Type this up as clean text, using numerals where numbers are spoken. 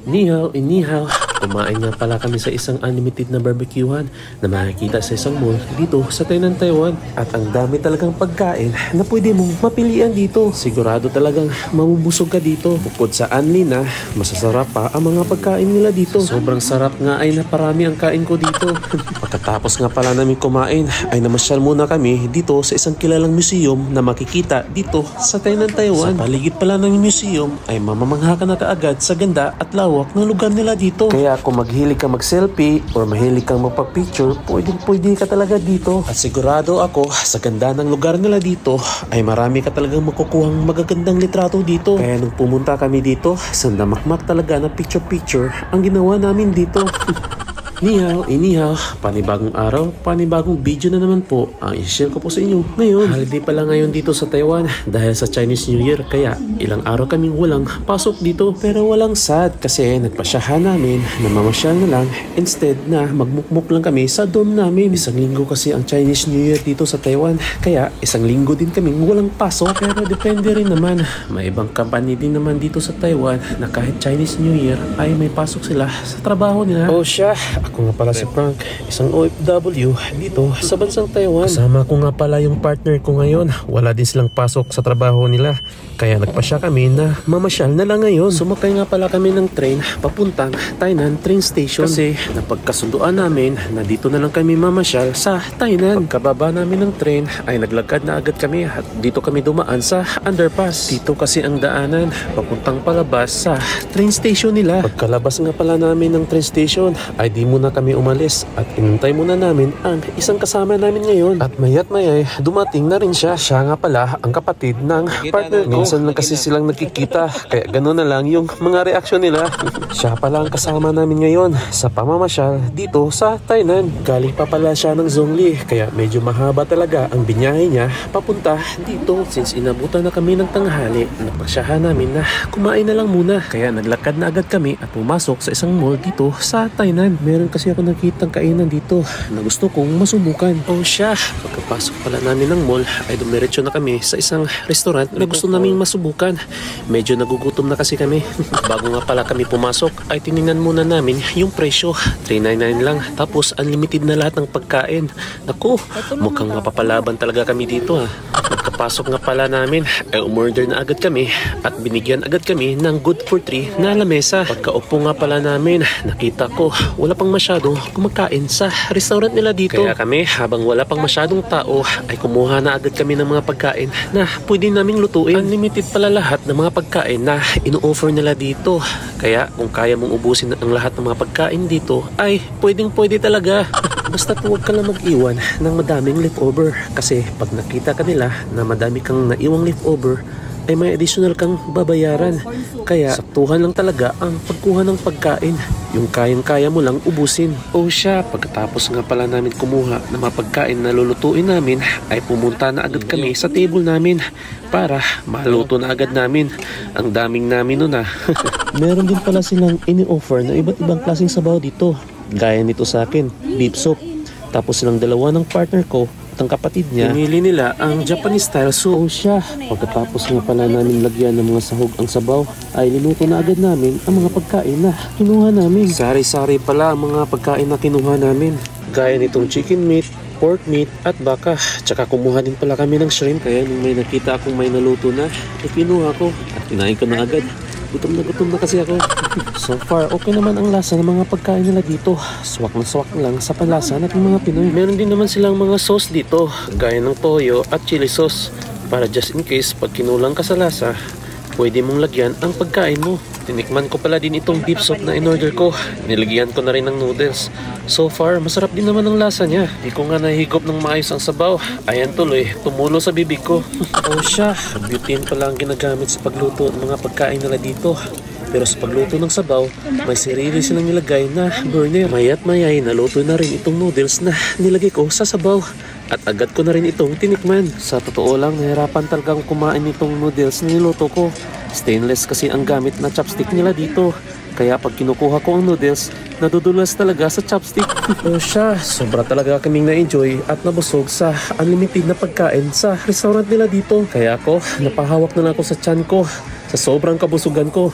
Nihaw, inihaw. Kumain nga pala kami sa isang unlimited na barbecuehan na makikita sa isang mall dito sa Tainan, Taiwan. At ang dami talagang pagkain na pwede mong mapilian dito. Sigurado talagang mabubusog ka dito. Bukod sa unli na, masasarap pa ang mga pagkain nila dito. Sobrang sarap nga ay naparami ang kain ko dito. Pagkatapos nga pala namin kumain ay namasyal muna kami dito sa isang kilalang museum na makikita dito sa Tainan, Taiwan. Sa paligid pala ng museum ay mamamangha ka na kaagad sa ganda at lawak ng lugar nila dito. Kaya kung maghilig ka mag-selfie or mahilig kang magpa-picture, pwede ka talaga dito. At sigurado ako sa ganda ng lugar nila dito ay marami ka talagang makukuhang magagandang litrato dito. Kaya nung pumunta kami dito, sandamakmak talaga na picture-picture ang ginawa namin dito. Nihaw, inihaw, panibagong araw, panibagong video na naman po ang i-share ko po sa inyo. Ngayon, holiday pala ngayon dito sa Taiwan dahil sa Chinese New Year, kaya ilang araw kaming walang pasok dito. Pero walang sad kasi nagpasyahan namin na mamasyal na lang instead na magmukmuk lang kami sa dorm namin. Isang linggo kasi ang Chinese New Year dito sa Taiwan, kaya isang linggo din kaming walang pasok. Pero depende rin naman, may ibang company din naman dito sa Taiwan na kahit Chinese New Year ay may pasok sila sa trabaho nila. O siya, ako nga pala si Frank, isang OFW dito sa bansang Taiwan. Kasama ko nga pala yung partner ko ngayon. Wala din silang pasok sa trabaho nila, kaya nagpasya kami na mamasyal na lang ngayon. Sumakay nga pala kami ng train papuntang Tainan train station kasi napagkasunduan namin na dito na lang kami mamasyal sa Tainan. Pagkababa namin ng train ay naglakad na agad kami at dito kami dumaan sa underpass. Dito kasi ang daanan papuntang palabas sa train station nila. Pagkalabas nga pala namin ng train station ay di muna kami umalis at inantay muna namin ang isang kasama namin ngayon. At mayat mayay dumating na rin siya. Siya nga pala ang kapatid ng partner ko. Minsan lang kasi silang nagkikita kaya gano'n na lang yung mga reaksyon nila. Siya pala ang kasama namin ngayon sa pamamasyal dito sa Tainan. Galing pa pala siya ng Zhongli kaya medyo mahaba talaga ang binyahe niya papunta dito. Since inabutan na kami ng tanghali, napasyahan namin na kumain na lang muna. Kaya naglakad na agad kami at pumasok sa isang mall dito sa Tainan. Meron kasi ako nakitang kainan dito na gusto kong masubukan. O siya, pagkapasok pala namin ng mall ay dumiretso na kami sa isang restaurant na gusto naming masubukan. Medyo nagugutom na kasi kami. Bago nga pala kami pumasok ay tiningnan muna namin yung presyo. 399 lang, tapos unlimited na lahat ng pagkain. Naku, mukhang mapapalaban talaga kami dito ha. Pagkapasok nga pala namin ay umorder na agad kami at binigyan agad kami ng good for 3 na lamesa. Pagkaupo nga pala namin, nakita ko wala pang masyado kumakain sa restaurant nila dito. Kaya kami, habang wala pang masyadong tao, ay kumuha na agad kami ng mga pagkain na pwede naming lutuin. Unlimited pala lahat ng mga pagkain na ino-offer nila dito. Kaya kung kaya mong ubusin ang lahat ng mga pagkain dito, ay pwedeng-pwede talaga. Basta huwag ka lang mag-iwan ng madaming leftover. Kasi pag nakita ka nila na madami kang naiwang leftover, ay may additional kang babayaran. Kaya saktuhan lang talaga ang pagkuha ng pagkain. Yung kayang-kaya mo lang ubusin. O siya, pagkatapos nga pala namin kumuha ng mga pagkain na lulutuin namin, ay pumunta na agad kami sa table namin para maluto na agad namin. Ang daming namin nun ah. Meron din pala silang ini-offer na iba't ibang klaseng sabaw dito. Gaya nito sa akin, beef soup. Tapos silang dalawa ng partner ko at ang kapatid niya, pinili nila ang Japanese style soup. O siya, pagkatapos nga pala namin lagyan ng mga sahog ang sabaw, ay linuto na agad namin ang mga pagkain na kinuha namin. Sari-sari pala ang mga pagkain na kinuha namin. Gaya nitong chicken meat, pork meat at baka. Tsaka kumuha din pala kami ng shrimp. Kaya nung may nakita akong may naluto na, kinuha ko at kinain ko na agad. Gutom na kasi ako. So far, okay naman ang lasa ng mga pagkain nila dito. Swak na swak lang sa panlasa natin mga Pinoy. Meron din naman silang mga sauce dito, gaya ng toyo at chili sauce. Para just in case, pag kinulang ka sa lasa, pwede mong lagyan ang pagkain mo. Tinikman ko pala din itong beef soup na in-order ko. Nilagyan ko na rin ng noodles. So far, masarap din naman ang lasa niya. Di ko nga nahigop ng maayos ang sabaw. Ayan tuloy, tumulo sa bibig ko. O siya, butane pala ang ginagamit sa pagluto ng mga pagkain nila dito. Pero sa pagluto ng sabaw, may sarili silang nilagay na burner. Mayat mayay, naluto na rin itong noodles na nilagay ko sa sabaw. At agad ko na rin itong tinikman. Sa totoo lang, nahirapan talagang kumain itong noodles na niluto ko. Stainless kasi ang gamit na chopstick nila dito. Kaya pag kinukuha ko ang noodles, nadudulas talaga sa chopstick. O siya, sobra talaga kaming na-enjoy at nabusog sa unlimited na pagkain sa restaurant nila dito. Kaya ako, napahawak na lang ako sa tiyan ko sa sobrang kabusugan ko.